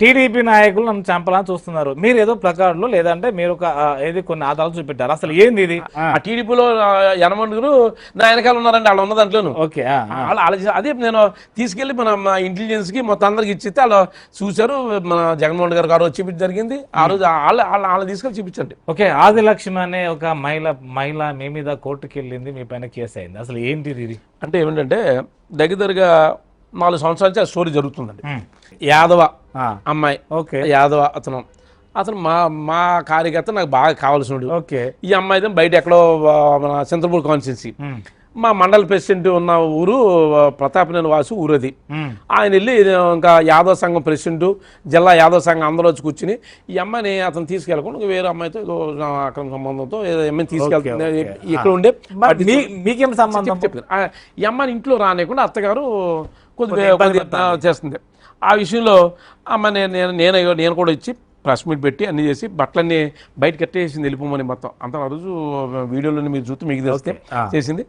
TDP నాయకులు నన్ను చంపాలని చూస్తున్నారు, మీరు ఏదో ప్లకార్డులు లేదంటే మీరు ఒక ఏది కొన్ని ఆధారాలు చూపెట్టారు, అసలు ఏంది ఇది? ఆ టీడీపీలో యనమండుగురు నా వెనకాల ఉన్నారండి, వాళ్ళు ఉన్న దాంట్లోను. ఓకే, అదే నేను తీసుకెళ్లి మన ఇంటెలిజెన్స్ కి మొత్తం అందరికి ఇచ్చితే వాళ్ళు చూశారు. మన జగన్మోహన్ గారు వచ్చి చూపించడం జరిగింది. ఆ రోజు వాళ్ళు తీసుకెళ్ళి చూపించండి. ఓకే, ఆదిలక్ష్మి అనే ఒక మహిళ మీ మీద కోర్టుకి వెళ్ళింది, మీ పైన కేసు అయింది, అసలు ఏంటి ఇది? అంటే ఏమిటంటే దగ్గరగా 4 సంవత్సరాల నుంచి ఆ స్టోరీ జరుగుతుందండి. యాదవ అమ్మాయి, ఓకే, యాదవ అతను మా కార్యకర్త, నాకు బాగా కావాల్సినడు. ఓకే, ఈ అమ్మాయి బయట ఎక్కడో మన చింతపూర్ కాన్స్టిట్యున్సీ, మా మండల ప్రెసిడెంట్ ఉన్న ఊరు ప్రతాపనేని వాసు ఊరది. ఆయన వెళ్ళి ఇంకా యాదవ సంఘం ప్రెసిడెంట్, జిల్లా యాదవ సంఘం అందరూ వచ్చి కూర్చుని ఈ అమ్మాయిని అతను తీసుకెళ్ళకుండా వేరే అమ్మాయితో అక్రమ సంబంధంతో అమ్మాయిని తీసుకెళ్తుంది. ఇక్కడ ఉండే మీకేం సంబంధం? ఈ అమ్మాయిని ఇంట్లో రానియకుండా అత్తగారు కొద్దిగా చేస్తుంది. ఆ విషయంలో అమ్మ నేను కూడా ఇచ్చి ప్రెస్ మీట్ పెట్టి అన్ని చేసి బట్టలన్నీ బయట కట్టేసింది వెళ్ళిపోమని మొత్తం అంత. ఆ రోజు వీడియోలో మీరు చూస్తే మీకు తెలిస్తే చేసింది.